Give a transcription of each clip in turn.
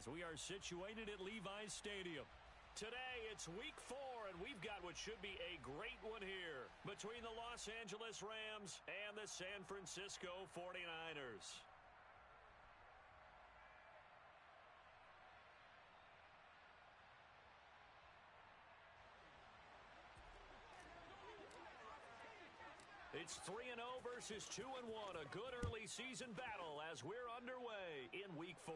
as we are situated at Levi's Stadium. Today, it's week 4, and we've got what should be a great one here between the Los Angeles Rams and the San Francisco 49ers. It's 3-0 versus 2-1, a good early season battle as we're underway in week 4.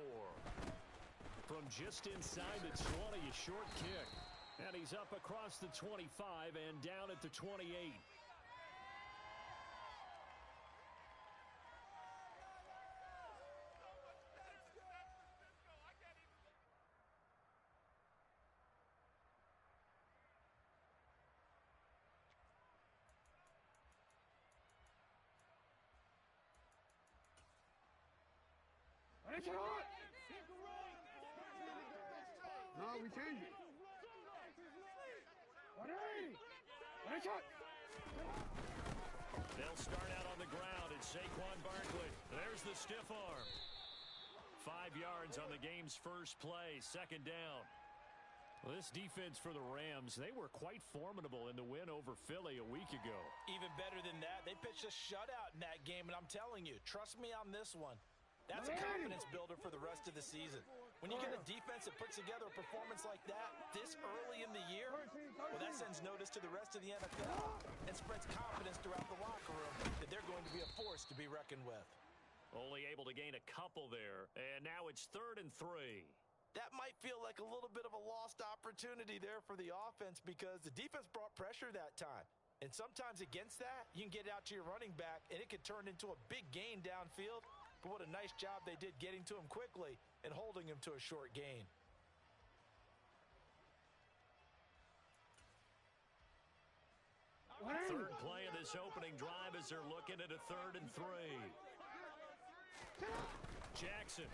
From just inside the 20, a short kick. And he's up across the 25 and down at the 28. No, we change it. They'll start out on the ground, and Saquon Barkley. There's the stiff arm. 5 yards on the game's first play, second down. Well, this defense for the Rams, they were quite formidable in the win over Philly a week ago. Even better than that, they pitched a shutout in that game, and I'm telling you, trust me on this one. That's a confidence builder for the rest of the season. When you get a defense that puts together a performance like that this early in the year, well, that sends notice to the rest of the NFL and spreads confidence throughout the locker room that they're going to be a force to be reckoned with. Only able to gain a couple there, and now it's 3rd and 3. That might feel like a little bit of a lost opportunity there for the offense because the defense brought pressure that time. And sometimes against that, you can get it out to your running back, and it could turn into a big gain downfield. But what a nice job they did getting to him quickly and holding him to a short gain. Third play of this opening drive as they're looking at a 3rd and 3. Jackson.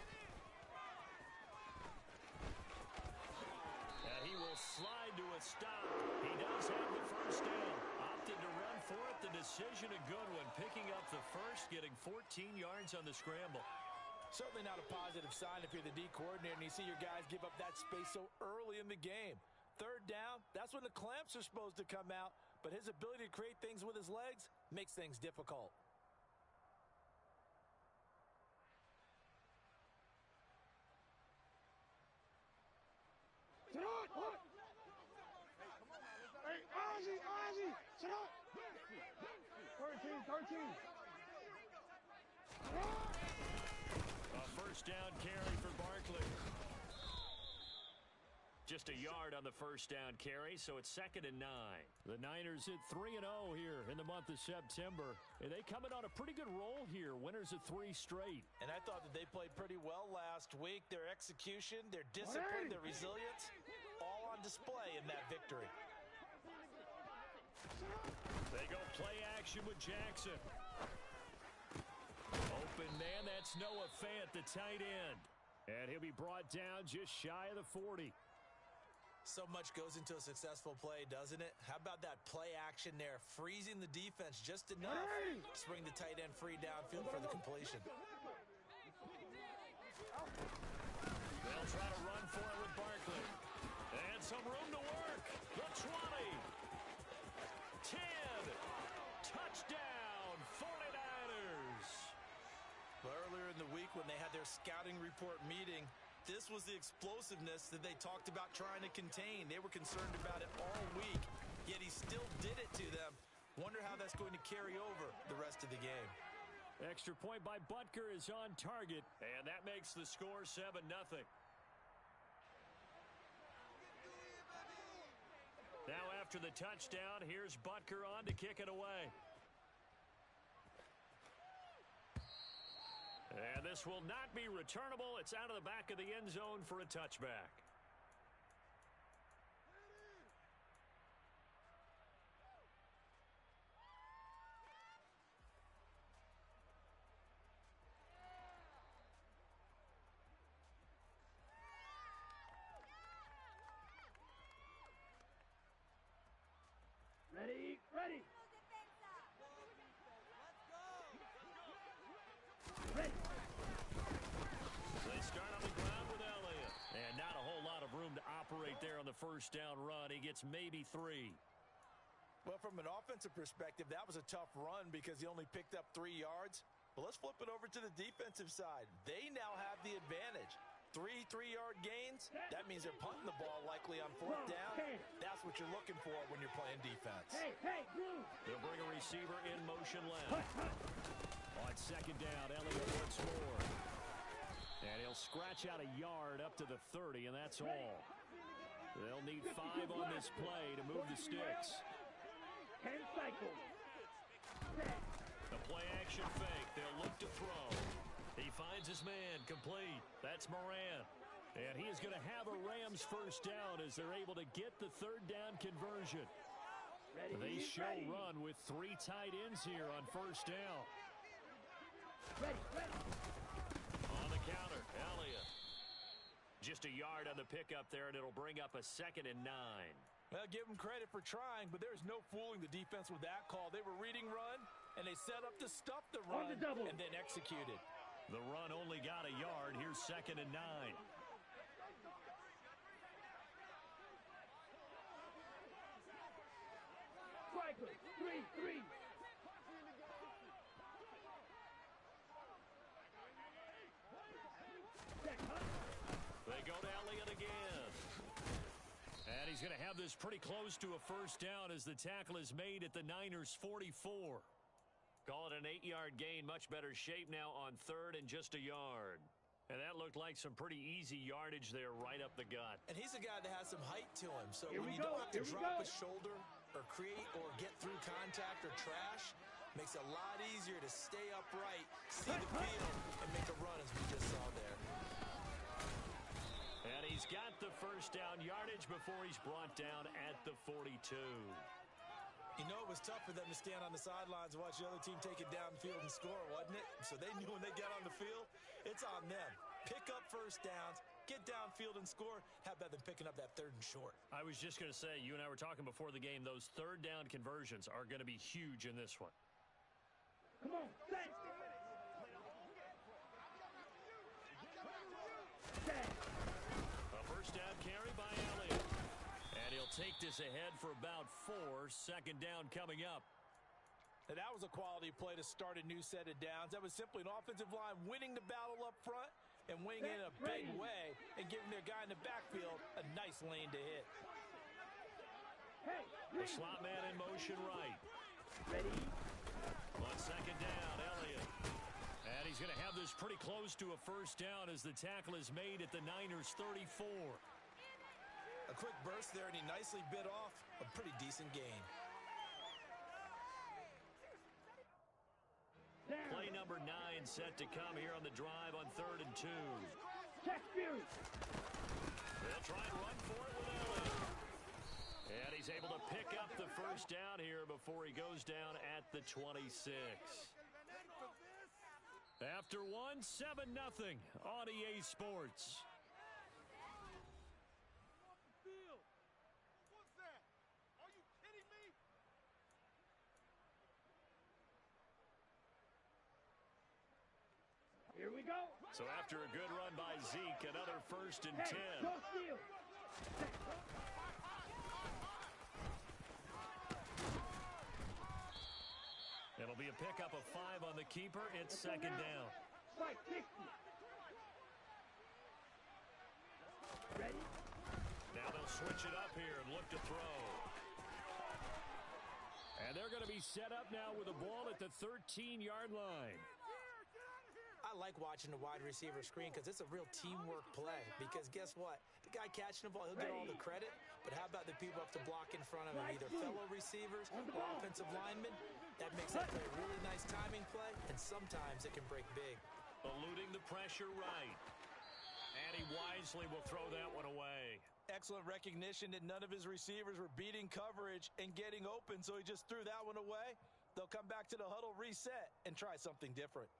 And he will slide to a stop. He does have the first down. Opted to run for it. The decision a good one. Picking up the first, getting 14 yards on the scramble. Certainly not a positive sign if you're the D coordinator and you see your guys give up that space so early in the game. 3rd down, that's when the clamps are supposed to come out. But his ability to create things with his legs makes things difficult. Sit up! Hey, Ozzie! Sit up! 13. A first down carry for Barkley. Just a yard on the first down carry, so it's 2nd and 9. The Niners at 3-0 here in the month of September. And they coming on a pretty good roll here, winners of 3 straight. And I thought that they played pretty well last week. Their execution, their discipline, their resilience, all on display in that victory. They go play action with Jackson. Open man, that's Noah Fant, the tight end. And he'll be brought down just shy of the 40. So much goes into a successful play, doesn't it? How about that play action there, freezing the defense just enough to bring the tight end free downfield for the completion. They'll try to run for it with Barkley. And some room to work. The 20. 10. Touchdown, 49ers. Well, earlier in the week when they had their scouting report meeting, this was the explosiveness that they talked about trying to contain. They were concerned about it all week, yet he still did it to them. Wonder how that's going to carry over the rest of the game. Extra point by Butker is on target, and that makes the score 7-0. Now after the touchdown, here's Butker on to kick it away. And this will not be returnable. It's out of the back of the end zone for a touchback. Ready. Ready. They start on the ground with Elliott. first down run. He gets maybe 3. Well, from an offensive perspective, that was a tough run because he only picked up 3 yards. But let's flip it over to the defensive side. They now have the advantage. 3 3-yard gains, that means they're punting the ball likely on 4th down. That's what you're looking for when you're playing defense. They'll bring a receiver in motion left. On 2nd down, Elliott once more. And he'll scratch out a yard up to the 30, and that's all. They'll need 5 on this play to move the sticks. 10 cycles. The play action fake. They'll look to throw. He finds his man complete. That's Moran. And he is going to have a Rams first down as they're able to get the 3rd down conversion. They show run with 3 tight ends here on first down. On the counter, Elliott. Just a yard on the pickup there, and it'll bring up a 2nd and 9. Well, give them credit for trying, but there's no fooling the defense with that call. They were reading run, and they set up to stuff the run and then executed. The run only got a yard. Here's 2nd and 9. Striker, 3-3. They go to Elliott again. And he's going to have this pretty close to a first down as the tackle is made at the Niners' 44. Call it an 8-yard gain. Much better shape now on 3rd and just a yard. And that looked like some pretty easy yardage there right up the gut. And he's a guy that has some height to him. So when you don't have to drop a shoulder or create or get through contact or trash, makes it a lot easier to stay upright, see the field, and make a run as we just saw there. And he's got the first down yardage before he's brought down at the 42. You know, it was tough for them to stand on the sidelines and watch the other team take it downfield and score, wasn't it? So they knew when they got on the field, it's on them. Pick up first downs, get downfield and score. How about them picking up that 3rd and short? I was just going to say, you and I were talking before the game, those 3rd down conversions are going to be huge in this one. Come on, set. A first down carry by Elliott. And he'll take this ahead for about 4. 2nd down coming up. And that was a quality play to start a new set of downs. That was simply an offensive line winning the battle up front and winning in a big way and giving their guy in the backfield a nice lane to hit. The slot man in motion right. Ready. On 2nd down, Elliott. And he's going to have this pretty close to a first down as the tackle is made at the Niners' 34. A quick burst there, and he nicely bit off a pretty decent gain. Play number 9 set to come here on the drive on 3rd and 2. Check Fury. They'll try and run for it with Elliott. And he's able to pick up the first down here before he goes down at the 26. After 7-0 on EA Sports. Here we go. So after a good run by Zeke, another 1st and 10. No steal. It'll be a pickup of 5 on the keeper. It's 2nd down. Spike 60. Ready. Now they'll switch it up here and look to throw. And they're going to be set up now with a ball at the 13-yard line. I like watching the wide receiver screen because it's a real teamwork play. Because guess what? The guy catching the ball, he'll get all the credit. But how about the people up to block in front of him, either fellow receivers or offensive linemen? That makes that play a really nice timing play, and sometimes it can break big. Eluding the pressure right. And he wisely will throw that one away. Excellent recognition that none of his receivers were beating coverage and getting open, so he just threw that one away. They'll come back to the huddle, reset, and try something different.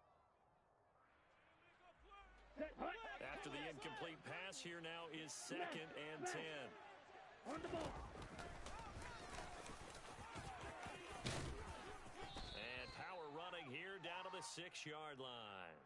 After the incomplete pass, here now is 2nd and 10. On the ball. And power running here down to the 6-yard line.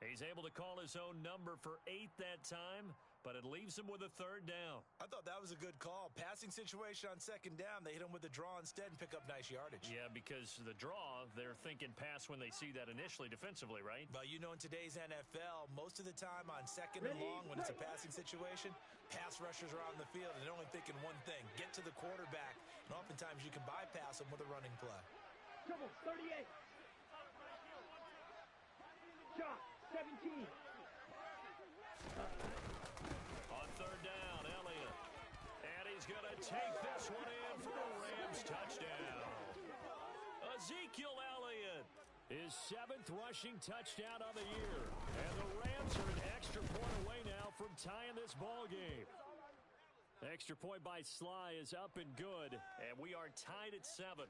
He's able to call his own number for 8 that time. but it leaves them with a third down. I thought that was a good call. Passing situation on second down, they hit him with the draw instead and pick up nice yardage. Yeah, because the draw, they're thinking pass when they see that initially defensively, right? Well, you know, in today's NFL, most of the time on second and long, when it's a passing situation, pass rushers are out in the field and they're only thinking one thing, get to the quarterback. And oftentimes you can bypass them with a running play. Triple 38. Shot 17. On third down, Elliott. And he's going to take this one in for a Rams touchdown. Ezekiel Elliott, his 7th rushing touchdown of the year. And the Rams are an extra point away now from tying this ball game. Extra point by Sly is up and good, and we are tied at 7.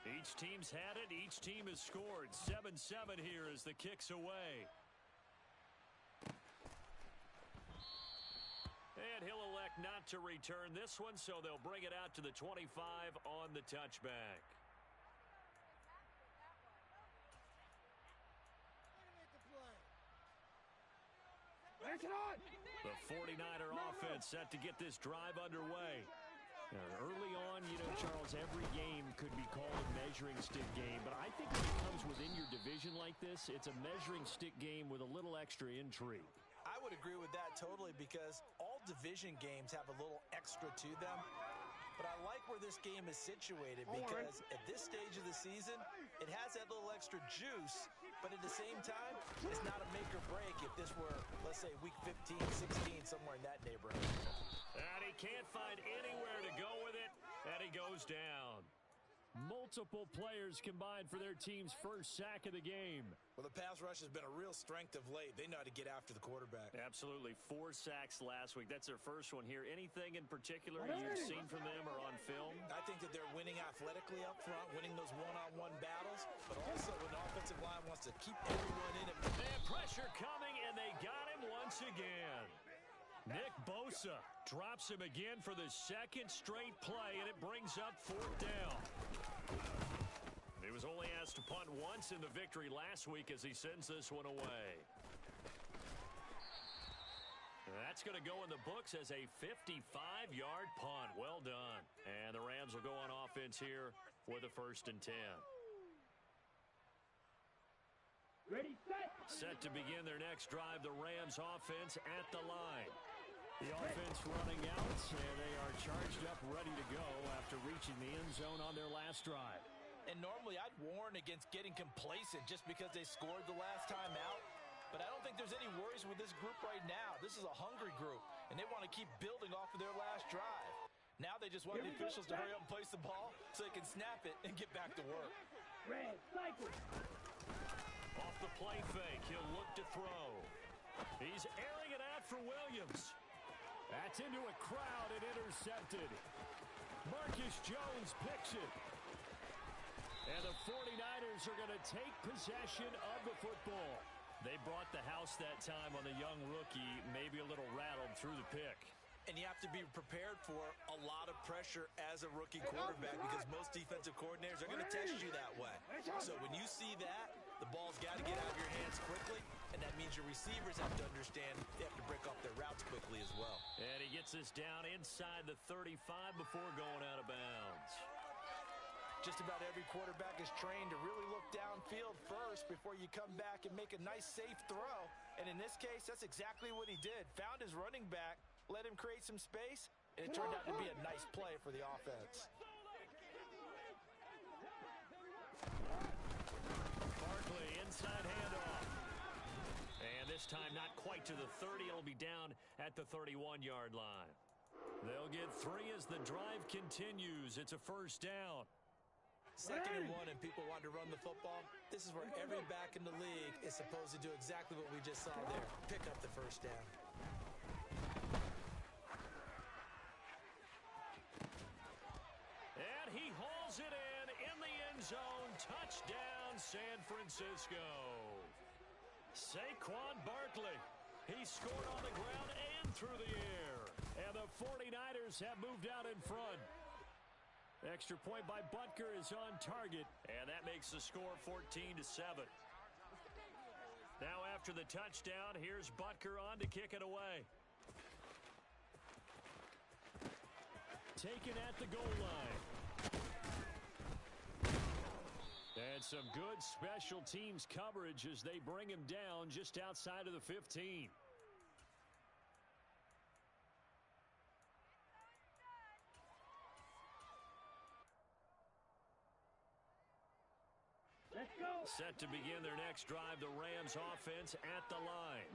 Each team's had it. Each team has scored. 7-7 here as the kick's away. And he'll elect not to return this one, so they'll bring it out to the 25 on the touchback. The 49er offense set to get this drive underway. Now, early on, you know, Charles, every game could be called a measuring stick game, but I think when it comes within your division like this, it's a measuring stick game with a little extra intrigue. I would agree with that totally because all division games have a little extra to them. But I like where this game is situated because at this stage of the season, it has that little extra juice, but at the same time, it's not a make or break if this were, let's say, week 15, 16, somewhere in that neighborhood. And he can't find anywhere to go with it, and he goes down. Multiple players combined for their team's first sack of the game. Well, the pass rush has been a real strength of late. They know how to get after the quarterback. Absolutely. 4 sacks last week. That's their first one here. Anything in particular you've seen from them or on film? I think that they're winning athletically up front, winning those one-on-one battles, but also an offensive line wants to keep everyone in it. And pressure coming, and they got him once again. Nick Bosa drops him again for the second straight play, and it brings up 4th down. He was only asked to punt once in the victory last week as he sends this one away. That's going to go in the books as a 55-yard punt. Well done. And the Rams will go on offense here with a 1st and 10. Ready, set. Set to begin their next drive, the Rams offense at the line. The offense running out, and they are charged up, ready to go after reaching the end zone on their last drive. And normally I'd warn against getting complacent just because they scored the last time out. But I don't think there's any worries with this group right now. This is a hungry group, and they want to keep building off of their last drive. Now they just want the officials to hurry up and place the ball so they can snap it and get back to work. Red, cycle. Off the play fake, he'll look to throw. He's airing it out for Williams. That's into a crowd and intercepted. Marcus Jones picks it. And the 49ers are going to take possession of the football. They brought the house that time on the young rookie, maybe a little rattled through the pick. And you have to be prepared for a lot of pressure as a rookie quarterback because most defensive coordinators are going to test you that way. So when you see that, the ball's got to get out of your hands quickly, and that means your receivers have to understand they have to break off their routes quickly as well. And he gets this down inside the 35 before going out of bounds. Just about every quarterback is trained to really look downfield first before you come back and make a nice, safe throw. And in this case, that's exactly what he did. Found his running back, let him create some space, and it turned out to be a nice play for the offense. Barkley, inside handoff. And this time not quite to the 30. It'll be down at the 31-yard line. They'll get 3 as the drive continues. It's a 1st down. 2nd and 1 and people want to run the football. This is where every back in the league is supposed to do exactly what we just saw there. Pick up the 1st down. And he hauls it in the end zone. Touchdown, San Francisco. Saquon Barkley. He scored on the ground and through the air. And the 49ers have moved out in front. Extra point by Butker is on target, and that makes the score 14-7. after the touchdown, here's Butker on to kick it away. Taken at the goal line. And some good special teams coverage as they bring him down just outside of the 15. Let's go. Set to begin their next drive, the Rams offense at the line.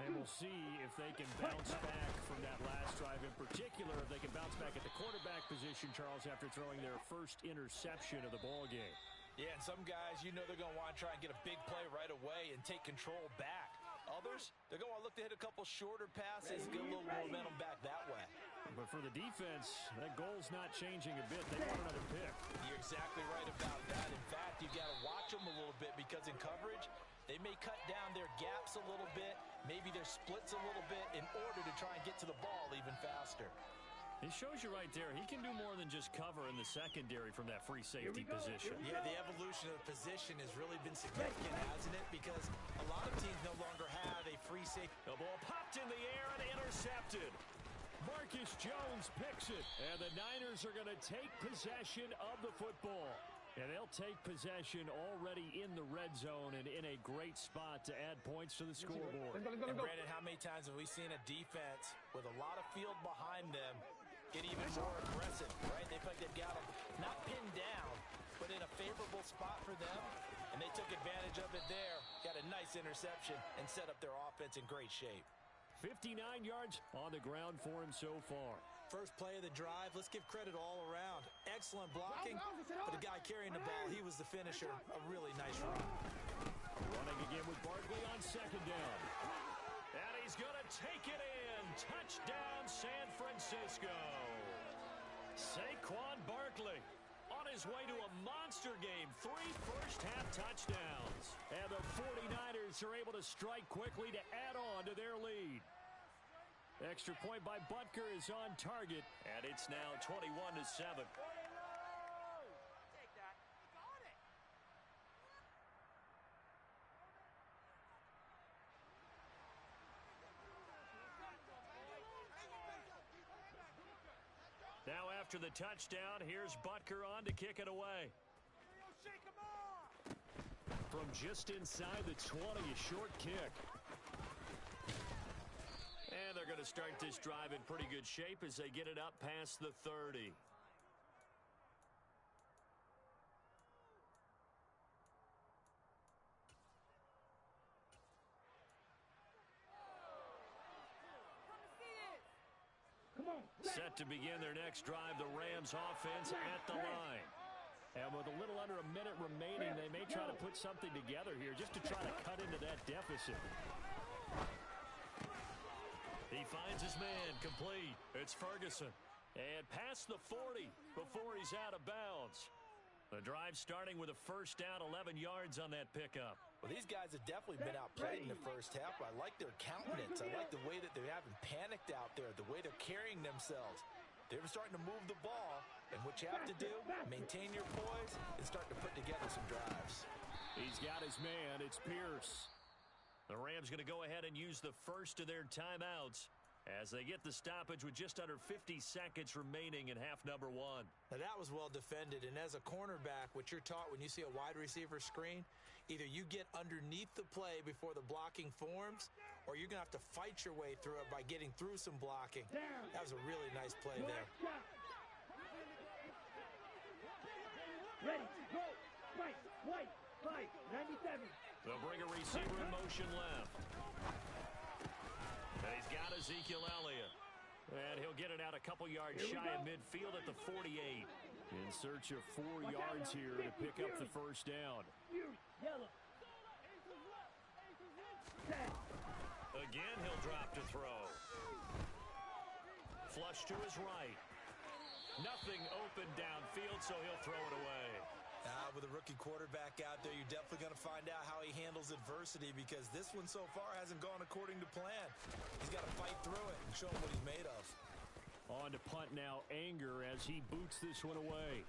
And we'll see if they can bounce back from that last drive, in particular if they can bounce back at the quarterback position, Charles, after throwing their first interception of the ball game. Yeah, and some guys, you know they're going to want to try and get a big play right away and take control back. Others, they're going to want to look to hit a couple shorter passes, get a little momentum back that way. But for the defense, that goal's not changing a bit. They want another pick. You're exactly right about that. In fact, you've got to watch them a little bit because in coverage, they may cut down their gaps a little bit, maybe their splits a little bit in order to try and get to the ball even faster. It shows you right there, he can do more than just cover in the secondary from that free safety position. Yeah, the evolution of the position has really been significant, hasn't it? Because a lot of teams no longer have a free safety. The ball popped in the air and intercepted. Marcus Jones picks it, and the Niners are going to take possession of the football. And they'll take possession already in the red zone and in a great spot to add points to the scoreboard. And Brandon, how many times have we seen a defense with a lot of field behind them get even more aggressive, right? They feel like they've got them not pinned down, but in a favorable spot for them, and they took advantage of it there, got a nice interception, and set up their offense in great shape. 59 yards on the ground for him so far. First play of the drive, let's give credit all around. Excellent blocking for the guy carrying the ball. He was the finisher. A really nice run. Running again with Barkley on second down. And he's going to take it in. Touchdown, San Francisco. Saquon Barkley on his way to a monster game. 3 first-half touchdowns. And the 49ers are able to strike quickly to add on to their lead. Extra point by Butker is on target, and it's now 21-7. Now after the touchdown, here's Butker on to kick it away. From just inside the 20, a short kick. And they're going to start this drive in pretty good shape as they get it up past the 30. Set to begin their next drive, the Rams offense at the line. And with a little under a minute remaining, they may try to put something together here just to try to cut into that deficit. He finds his man, complete. It's Ferguson. And past the 40 before he's out of bounds. The drive starting with a first down, 11 yards on that pickup. Well, these guys have definitely been outplayed in the first half. I like their countenance. I like the way that they haven't panicked out there, the way they're carrying themselves. They're starting to move the ball, and what you have to do, maintain your poise and start to put together some drives. He's got his man. It's Pierce. The Rams going to go ahead and use the first of their timeouts as they get the stoppage with just under 50 seconds remaining in half number 1. Now that was well defended, and as a cornerback, what you're taught when you see a wide receiver screen, either you get underneath the play before the blocking forms, or you're going to have to fight your way through it by getting through some blocking. That was a really nice play there. Ready, go, right, white, 5, 97. They'll bring a receiver in motion left. And he's got Ezekiel Elliott. And he'll get it out a couple yards shy of midfield at the 48. In search of 4 yards here to pick up the first down. Yellow. Again, he'll drop to throw. Flush to his right. Nothing open downfield, so he'll throw it away. With a rookie quarterback out there, you're definitely going to find out how he handles adversity, because this one so far hasn't gone according to plan. He's got to fight through it and show him what he's made of. On to punt now, Anger, as he boots this one away.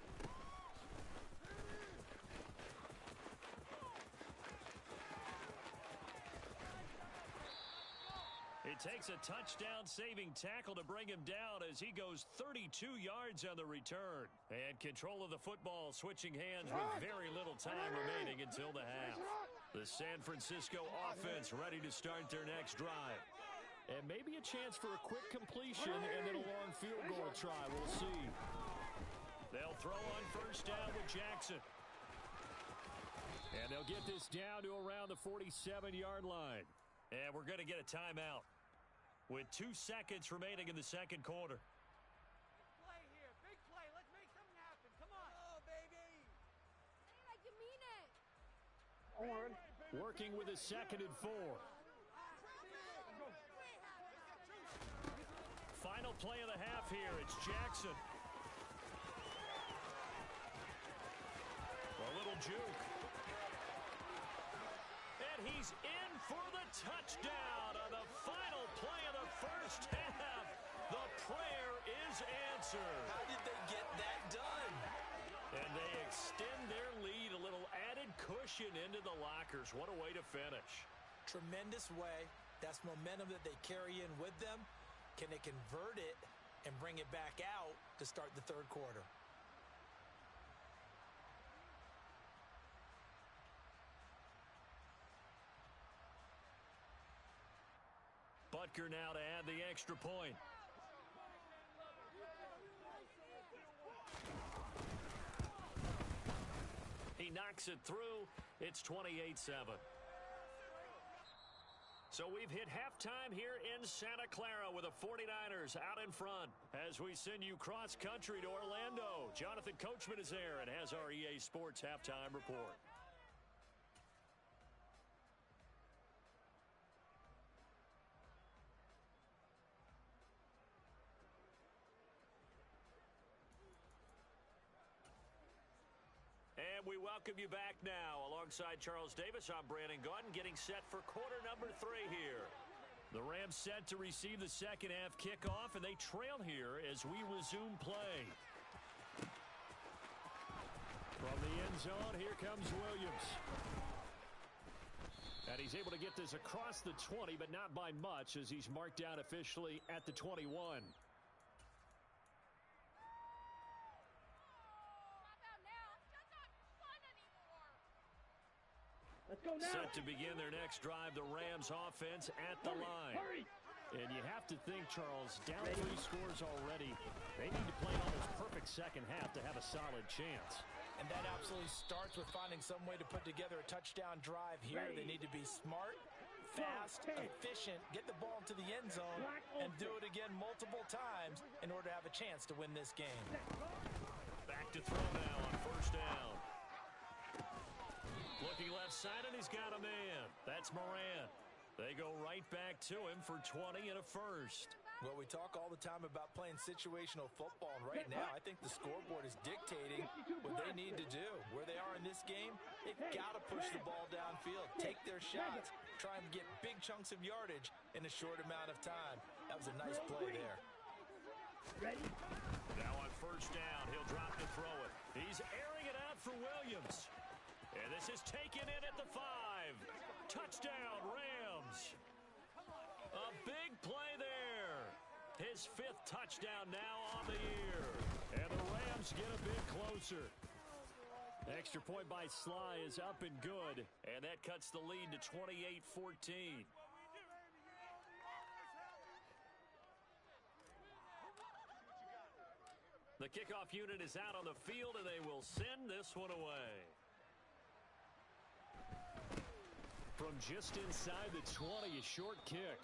It takes a touchdown-saving tackle to bring him down as he goes 32 yards on the return. And control of the football switching hands with very little time remaining until the half. The San Francisco offense ready to start their next drive. And maybe a chance for a quick completion and then a long field goal try. We'll see. They'll throw on first down with Jackson. And they'll get this down to around the 47-yard line. And we're going to get a timeout with 2 seconds remaining in the second quarter. Big play here. Big play. Let's make something happen. Come on. Oh, baby. Say it like you mean it. Working with a 2nd and 4. Final play of the half here. It's Jackson. A little juke. And he's in for the touchdown on the final play of the first half. The prayer is answered. How did they get that done? And they extend their lead, a little added cushion into the lockers. What a way to finish. Tremendous way. That's momentum that they carry in with them. Can they convert it and bring it back out to start the third quarter? Butker now to add the extra point. He knocks it through. It's 28-7. So we've hit halftime here in Santa Clara with the 49ers out in front as we send you cross-country to Orlando. Jonathan Coachman is there and has our EA Sports halftime report. And we welcome you back now. Alongside Charles Davis, I'm Brandon Gaudin, getting set for quarter number 3 here. The Rams set to receive the second half kickoff, and they trail here as we resume play. From the end zone, here comes Williams. And he's able to get this across the 20, but not by much as he's marked down officially at the 21. Let's go now. Set to begin their next drive, the Rams offense at the line. Hurry. And you have to think, Charles, down 3 scores already. They need to play an almost perfect second half to have a solid chance. And that absolutely starts with finding some way to put together a touchdown drive here. They need to be smart, fast, efficient, get the ball into the end zone, and do it again multiple times in order to have a chance to win this game. Back to throw now on first down. Looking left side, and he's got a man. That's Moran. They go right back to him for 20 and a first. Well, we talk all the time about playing situational football, and right now I think the scoreboard is dictating what they need to do. Where they are in this game, they've got to push the ball downfield, take their shots, try and get big chunks of yardage in a short amount of time. That was a nice play there. Ready? Now on first down, he'll drop to throw it. He's airing it out for Williams. And this is taken in at the 5. Touchdown, Rams. A big play there. His 5th touchdown now on the year. And the Rams get a bit closer. Extra point by Sly is up and good. And that cuts the lead to 28-14. The kickoff unit is out on the field, and they will send this one away. From just inside the 20, a short kick.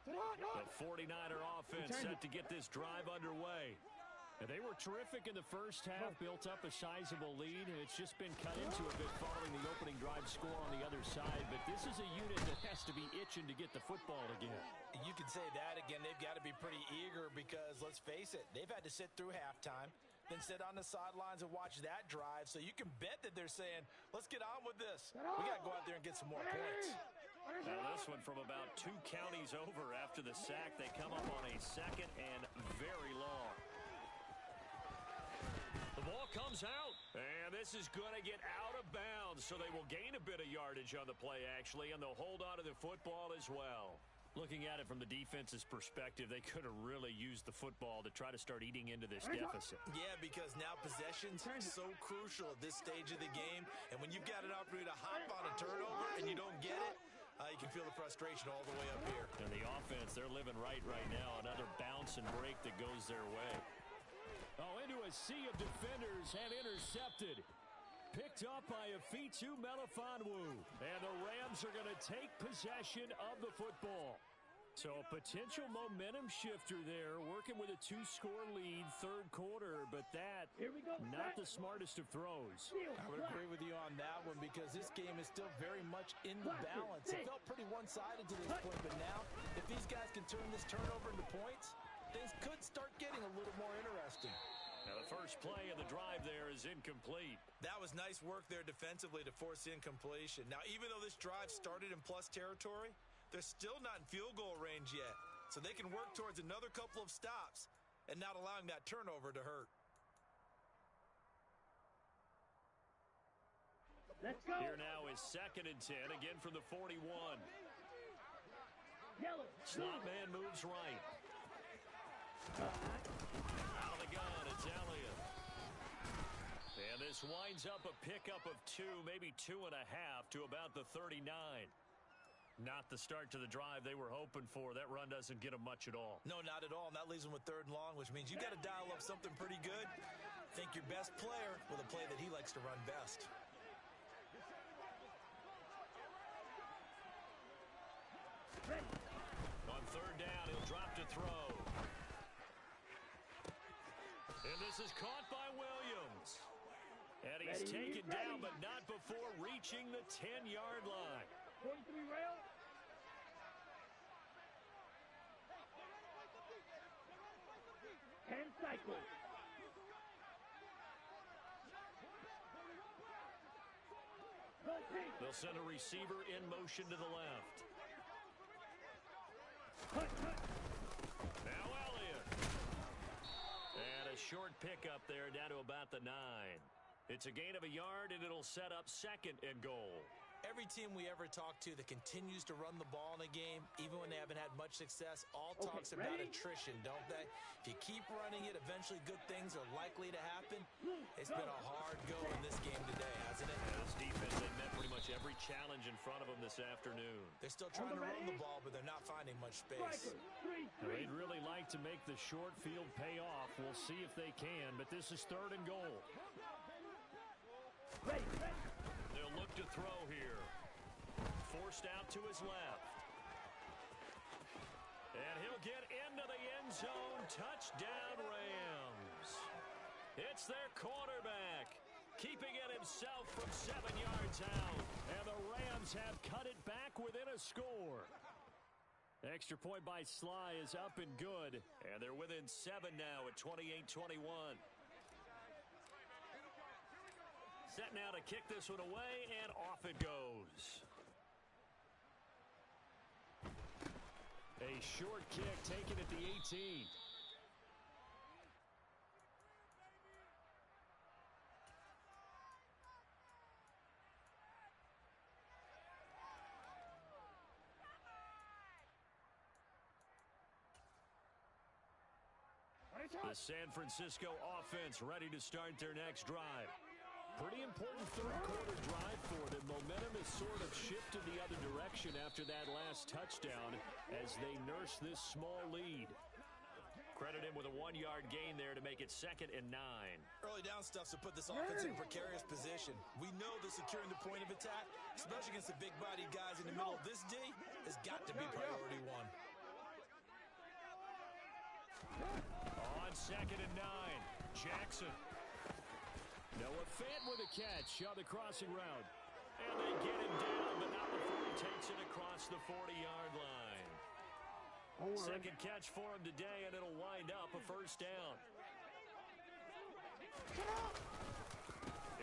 The 49er offense set to get this drive underway. And they were terrific in the first half, built up a sizable lead, and it's just been cut into a bit following the opening drive score on the other side. But this is a unit that has to be itching to get the football again. You can say that again. They've got to be pretty eager because, let's face it, they've had to sit through halftime, then sit on the sidelines and watch that drive. So you can bet that they're saying, let's get on with this. We got to go out there and get some more points. Now this one from about 2 counties over after the sack. They come up on a 2nd and very long. The ball comes out. And this is going to get out of bounds, so they will gain a bit of yardage on the play, actually, and they'll hold on to the football as well. Looking at it from the defense's perspective, they could have really used the football to try to start eating into this deficit. Yeah, because now possession's so crucial at this stage of the game. And when you've got an opportunity to hop on a turnover and you don't get it, you can feel the frustration all the way up here. And the offense, they're living right now. Another bounce and break that goes their way. Oh, into a sea of defenders and intercepted. Picked up by Afitu Melifonwu. And the Rams are going to take possession of the football. So a potential momentum shifter there, working with a 2-score lead, third quarter, but that not the smartest of throws. I would agree with you on that one because this game is still very much in the balance. It felt pretty one-sided to this point, but now if these guys can turn this turnover into points, things could start getting a little more interesting. Now the first play of the drive there is incomplete. That was nice work there defensively to force incompletion. Now, even though this drive started in plus territory, they're still not in field goal range yet. So they can work towards another couple of stops and not allowing that turnover to hurt. Let's go. Here now is 2nd and 10, again from the 41. Yellow. Slot man moves right. Out of the gun, it's Elliott. And this winds up a pickup of 2, maybe 2.5 to about the 39. Not the start to the drive they were hoping for. That run doesn't get them much at all. No, not at all. And that leaves them with 3rd and long, which means you got to dial up something pretty good. Think your best player with a play that he likes to run best. Ready. On 3rd down, he'll drop to throw. And this is caught by Williams. And he's taken down, but not before reaching the 10-yard line. 43 rail. Ten cycles. They'll send a receiver in motion to the left. Now Elliott. And a short pickup there down to about the 9. It's a gain of a yard, and it'll set up 2nd and goal. Every team we ever talk to that continues to run the ball in a game, even when they haven't had much success, all talks about attrition, don't they? If you keep running it, eventually good things are likely to happen. It's been a hard go in this game today, hasn't it? Yeah, this defense, they met pretty much every challenge in front of them this afternoon. They're still trying to run the ball, but they're not finding much space. They'd really like to make the short field pay off. We'll see if they can, but this is 3rd and goal. Ready. They'll look to throw here. Forced out to his left. And he'll get into the end zone. Touchdown, Rams. It's their quarterback, keeping it himself from 7 yards out. And the Rams have cut it back within a score. Extra point by Sly is up and good. And they're within 7 now at 28-21. Set now to kick this one away, and off it goes. A short kick taken at the 18. The San Francisco offense ready to start their next drive. Pretty important third quarter drive for them. Momentum has sort of shifted the other direction after that last touchdown as they nurse this small lead. Credit him with a 1-yard gain there to make it 2nd and 9. Early down stuff to put this offense in a precarious position. We know that securing the point of attack, especially against the big-bodied guys in the middle of this D, has got to be priority 1. On 2nd and 9, Jackson. Noah Fant with a catch on the crossing route. And they get him down, but not before he takes it across the 40-yard line. Second catch for him today, and it'll wind up a 1st down.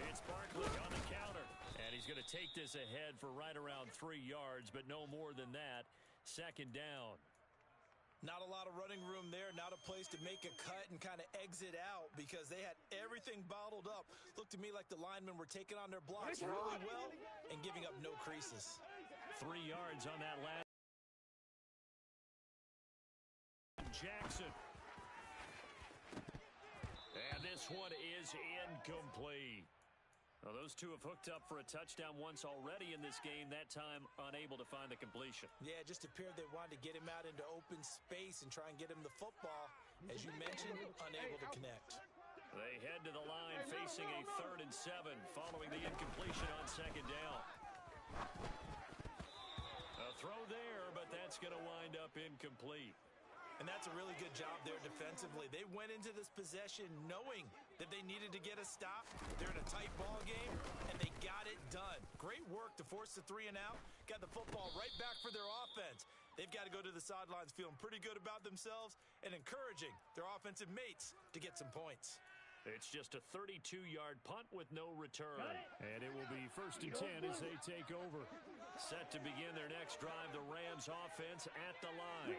It's Barkley on the counter. And he's going to take this ahead for right around 3 yards, but no more than that. 2nd down. Not a lot of running room there, not a place to make a cut and kind of exit out because they had everything bottled up. Looked to me like the linemen were taking on their blocks really well and giving up no creases. 3 yards on that last. Jackson. And this one is incomplete. Well, those two have hooked up for a touchdown once already in this game, that time unable to find the completion. Yeah, it just appeared they wanted to get him out into open space and try and get him the football. As you mentioned, unable to connect. They head to the line facing a 3rd and 7 following the incompletion on 2nd down. A throw there, but that's going to wind up incomplete. And that's a really good job there defensively. They went into this possession knowing that they needed to get a stop. They're in a tight ball game, and they got it done. Great work to force the 3 and out. Got the football right back for their offense. They've got to go to the sidelines feeling pretty good about themselves and encouraging their offensive mates to get some points. It's just a 32-yard punt with no return. And it will be 1st and 10 as they take over. Set to begin their next drive, the Rams offense at the line.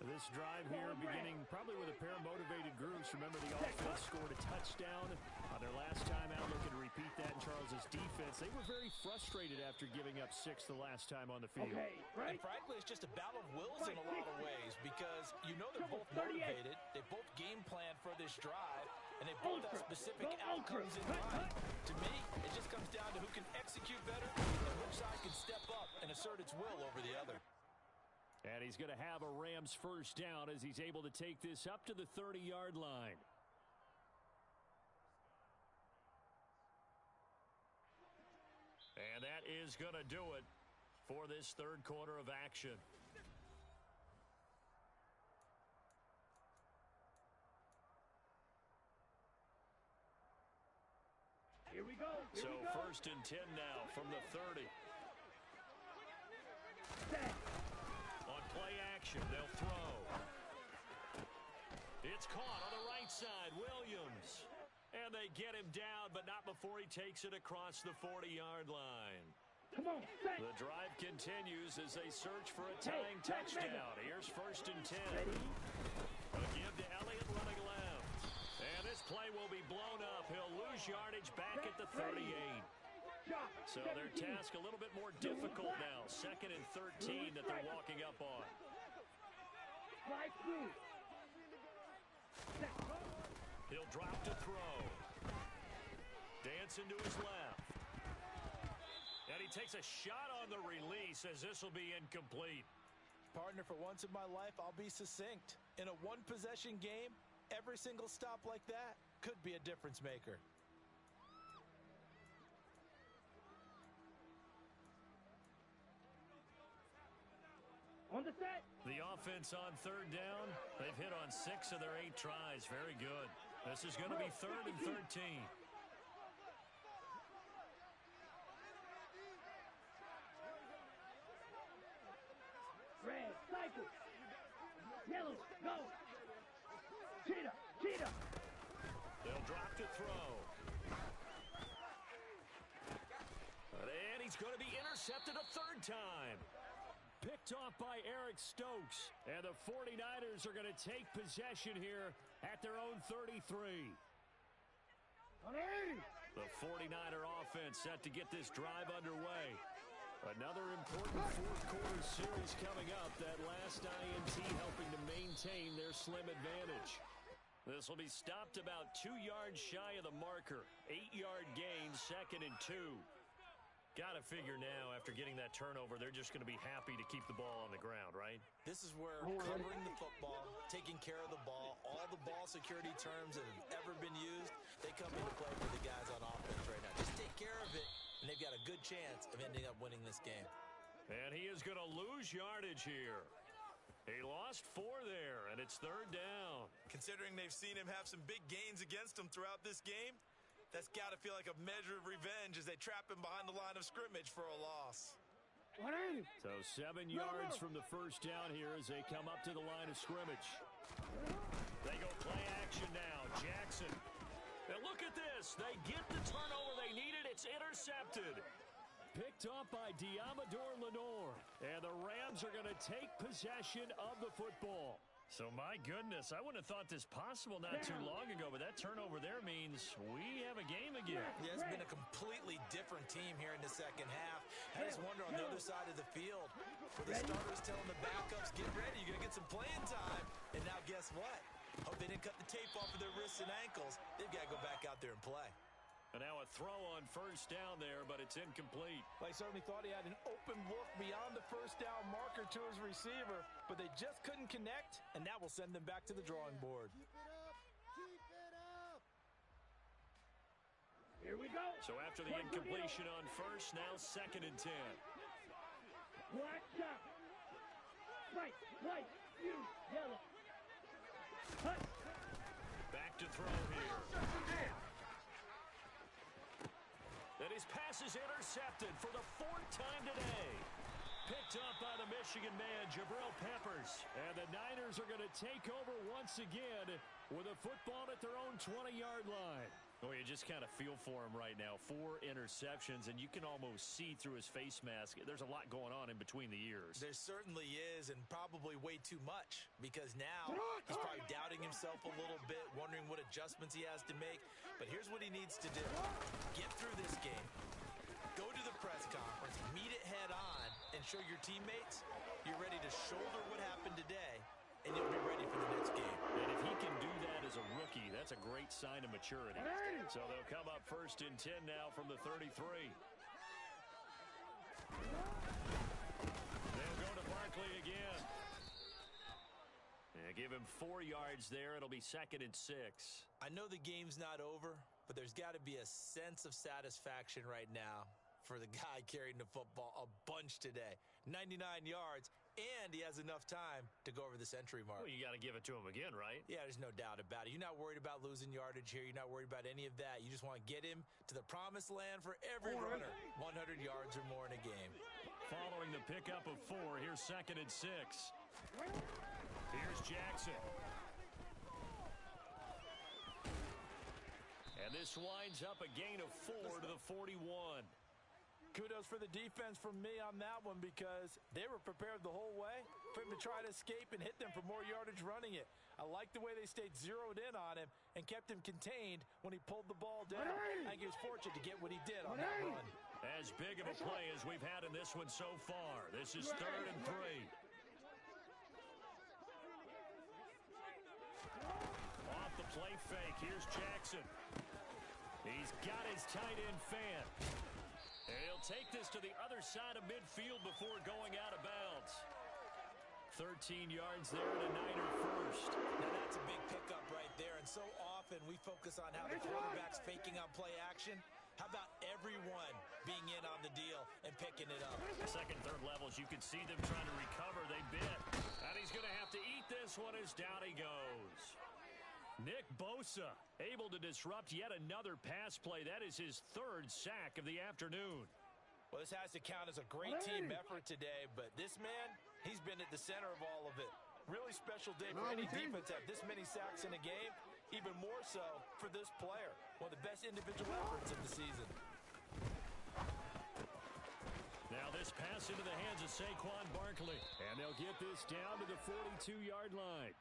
This drive here beginning probably with a pair of motivated groups. Remember, the offense scored a touchdown on their last time out. Looking to repeat that in Charles's defense. They were very frustrated after giving up 6 the last time on the field. And frankly, it's just a battle of wills in a lot of ways because you know they're both motivated. They both game plan for this drive, and they both have specific outcomes in mind. To me, it just comes down to who can execute better and which side can step up and assert its will over the other. And he's going to have a Rams first down as he's able to take this up to the 30-yard line. And that is going to do it for this 3rd quarter of action. Here we go. So 1st and 10 now from the 30. On play action, they'll throw. It's caught on the right side, Williams. And they get him down, but not before he takes it across the 40-yard line. Come on, set. The drive continues as they search for a tying touchdown. Here's 1st and 10. A give to Elliott running left. And this play will be blown up. He'll lose yardage back at the 38. So their task a little bit more difficult now. 2nd and 13 that they're walking up on. He'll drop to throw. Dancing to his left. And he takes a shot on the release as this will be incomplete. Partner, for once in my life, I'll be succinct. In a one-possession game, every single stop like that could be a difference maker. On the set. The offense on 3rd down. They've hit on 6 of their 8 tries. Very good. This is going to be 3rd and 13. Red, cycle. Yellow, go. Cheetah, cheetah. They'll drop to throw. And he's going to be intercepted a 3rd time. Picked off by Eric Stokes. And the 49ers are going to take possession here at their own 33. The 49er offense set to get this drive underway. Another important 4th quarter series coming up. That last INT helping to maintain their slim advantage. This will be stopped about 2 yards shy of the marker. 8-yard gain, 2nd and 2. Got to figure now, after getting that turnover, they're just going to be happy to keep the ball on the ground, right? This is where covering the football, taking care of the ball, all the ball security terms that have ever been used, they come into play for the guys on offense right now. Just take care of it, and they've got a good chance of ending up winning this game. And he is going to lose yardage here. He lost 4 there, and it's 3rd down. Considering they've seen him have some big gains against them throughout this game, that's got to feel like a measure of revenge as they trap him behind the line of scrimmage for a loss. So 7 yards from the first down here as they come up to the line of scrimmage. They go play action now. Jackson. And look at this. They get the turnover they needed. It's intercepted. Picked off by Diamador Lenore. And the Rams are going to take possession of the football. So, my goodness, I wouldn't have thought this possible not too long ago, but that turnover there means we have a game again. Yeah, it's been a completely different team here in the second half. I just wonder on the other side of the field, where the starters telling the backups, get ready, you're going to get some playing time. And now guess what? Hope they didn't cut the tape off of their wrists and ankles. They've got to go back out there and play. And now a throw on first down there, but it's incomplete. They certainly thought he had an open look beyond the first down marker to his receiver, but they just couldn't connect, and that will send them back to the drawing board. Keep it up. Keep it up. Here we go. So after the incompletion on first, now 2nd and 10. Black shot. Right, white, you, yellow. Hut. Back to throw here. And his pass is intercepted for the 4th time today. Picked up by the Michigan man, Jabril Peppers. And the Niners are going to take over once again with a football at their own 20-yard line. Oh, you just kind of feel for him right now. 4 interceptions, and you can almost see through his face mask. There's a lot going on in between the ears. There certainly is, and probably way too much, because now he's probably doubting himself a little bit, wondering what adjustments he has to make. But here's what he needs to do. Get through this game. Go to the press conference, meet it head on, and show your teammates you're ready to shoulder what happened today, and you'll be ready for the next game. And if he can do that as a rookie, that's a great sign of maturity. So they'll come up 1st and 10 now from the 33. They'll go to Barkley again. And give him 4 yards there. It'll be 2nd and 6. I know the game's not over, but there's got to be a sense of satisfaction right now for the guy carrying the football a bunch today. 99 yards, and he has enough time to go over the century mark. Well, you got to give it to him again, right? Yeah, there's no doubt about it. You're not worried about losing yardage here. You're not worried about any of that. You just want to get him to the promised land for every runner. 100 yards or more in a game. Following the pickup of 4, here's 2nd and 6. Here's Jackson. And this winds up a gain of 4 to the 41. Kudos for the defense from me on that one, because they were prepared the whole way for him to try to escape and hit them for more yardage running it. I like the way they stayed zeroed in on him and kept him contained when he pulled the ball down. I think he was fortunate to get what he did on that run. As big of a play as we've had in this one so far. This is 3rd and 3. Off the play fake, here's Jackson. He's got his tight end fan. And he'll take this to the other side of midfield before going out of bounds. 13 yards there and a Niner first. Now that's a big pickup right there, and so often we focus on how the quarterback's faking on play action. How about everyone being in on the deal and picking it up? Second, third levels, you can see them trying to recover. They bit. And he's going to have to eat this one as down he goes. Nick Bosa able to disrupt yet another pass play. That is his 3rd sack of the afternoon. Well, this has to count as a great team effort today, but this man, he's been at the center of all of it. Really special day for any defense to have this many sacks in a game, even more so for this player. One of the best individual efforts of the season. Now this pass into the hands of Saquon Barkley, and they'll get this down to the 42-yard line.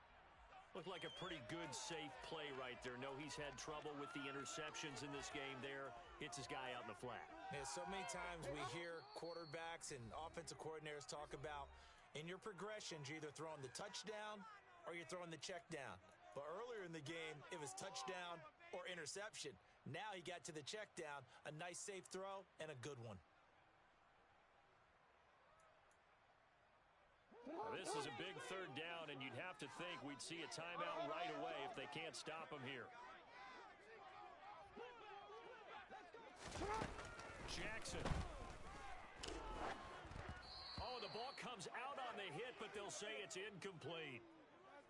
Looked like a pretty good, safe play right there. No, he's had trouble with the interceptions in this game there. Hits his guy out in the flat. Yeah, so many times we hear quarterbacks and offensive coordinators talk about in your progressions, you're either throwing the touchdown or you're throwing the check down. But earlier in the game, it was touchdown or interception. Now he got to the check down, a nice safe throw, and a good one. Well, this is a big 3rd down, and you'd have to think we'd see a timeout right away if they can't stop him here. Jackson. Oh, the ball comes out on the hit, but they'll say it's incomplete.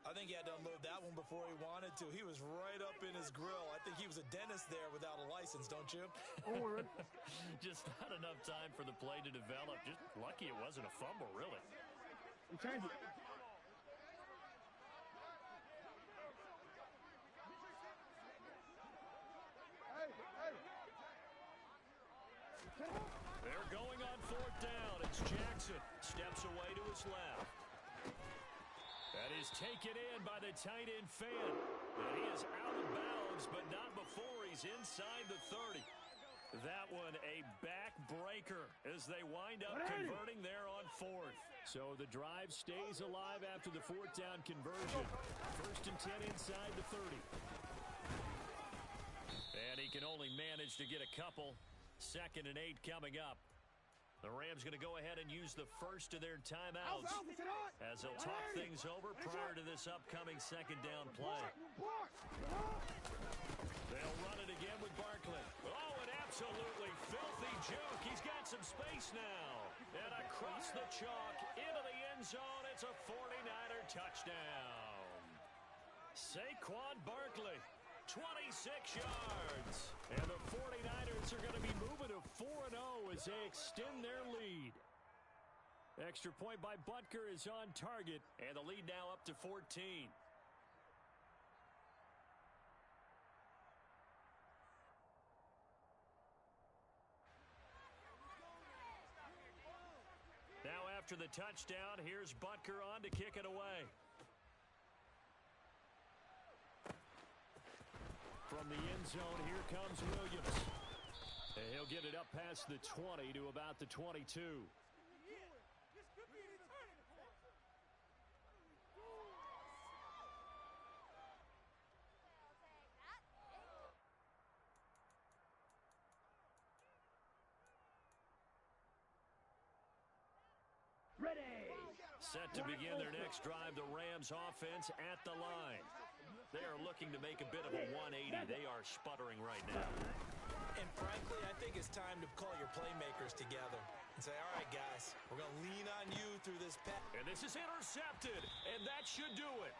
I think he had to unload that one before he wanted to. He was right up in his grill. I think he was a dentist there without a license, don't you? Just not enough time for the play to develop. Just lucky it wasn't a fumble, really. Change it. They're going on fourth down. It's Jackson. Steps away to his left. That is taken in by the tight end Fan. And he is out of bounds, but not before he's inside the 30. That one a backbreaker as they wind up converting there on fourth. So the drive stays alive after the fourth down conversion. First and 10 inside the 30. And he can only manage to get a couple. Second and 8 coming up. The Rams going to go ahead and use the first of their timeouts as they'll talk things over prior to this upcoming second down play. They'll run it again with Barkley. Oh, an absolutely filthy juke. He's got some space now. And across the chalk into the end zone, it's a 49er touchdown. Saquon Barkley. 26 yards. And the 49ers are going to be moving to 4-0 as they extend their lead. Extra point by Butker is on target, and the lead now up to 14. Now after the touchdown, here's Butker on to kick it away. From the end zone, here comes Williams. And he'll get it up past the 20 to about the 22. Ready. Set to begin their next drive, the Rams offense at the line. They are looking to make a bit of a 180. They are sputtering right now. And frankly, I think it's time to call your playmakers together and say, all right, guys, we're going to lean on you through this pass. And this is intercepted, and that should do it.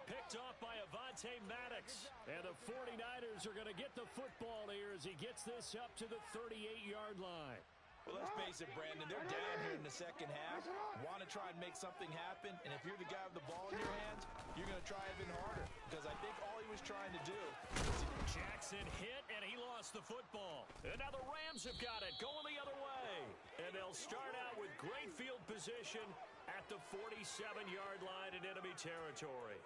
Picked off by Avonte Maddox. And the 49ers are going to get the football here as he gets this up to the 38-yard line. Well, let's face it, Brandon, they're down here in the second half, want to try and make something happen, and if you're the guy with the ball in your hands, you're going to try even harder, because I think all he was trying to do was... Jackson hit, and he lost the football. And now the Rams have got it, going the other way. And they'll start out with great field position at the 47-yard line in enemy territory.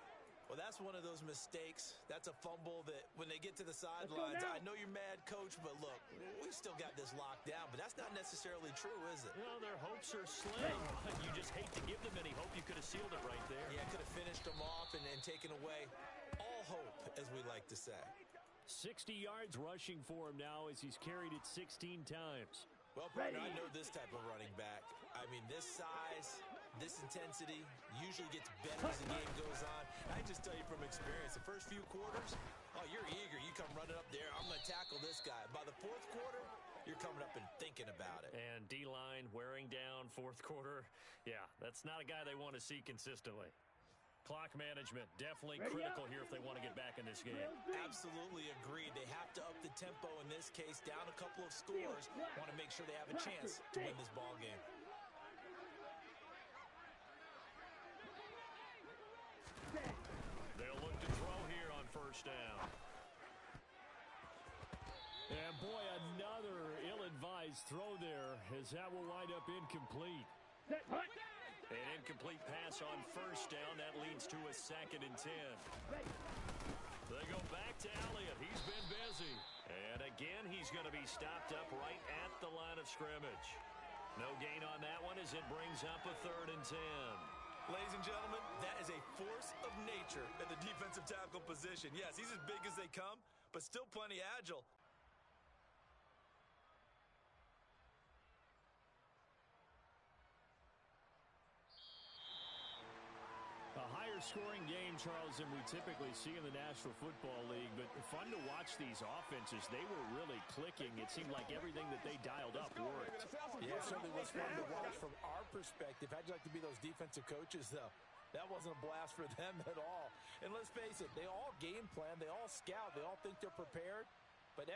Well, that's one of those mistakes. That's a fumble that when they get to the sidelines, I know you're mad, Coach, but look, we still got this locked down, but that's not necessarily true, is it? Well, their hopes are slim. You just hate to give them any hope. You could have sealed it right there. Yeah, could have finished them off and taken away all hope, as we like to say. 60 yards rushing for him now as he's carried it 16 times. Well, partner, I know this type of running back. I mean, this size, this intensity usually gets better as the game goes on. I just tell you from experience, the first few quarters, oh, you're eager. You come running up there. I'm going to tackle this guy. By the fourth quarter, you're coming up and thinking about it. And D-line wearing down fourth quarter. Yeah, that's not a guy they want to see consistently. Clock management definitely critical here if they want to get back in this game. Absolutely agreed. They have to up the tempo in this case, down a couple of scores. Want to make sure they have a chance to win this ball game. They'll look to throw here on first down. And boy, another ill-advised throw there as that will wind up incomplete. An incomplete pass on first down. That leads to a 2nd and 10. They go back to Elliott. He's been busy. And again, he's going to be stopped up right at the line of scrimmage. No gain on that one as it brings up a 3rd and 10. Ladies and gentlemen, that is a force of nature at the defensive tackle position. Yes, he's as big as they come, but still plenty agile. A higher-scoring game, Charles, than we typically see in the National Football League, but fun to watch these offenses. They were really clicking. It seemed like everything that they dialed up worked. Yeah, it certainly was fun to watch from our perspective. How'd you like to be those defensive coaches, though? That wasn't a blast for them at all. And let's face it, they all game plan, they all scout, they all think they're prepared, but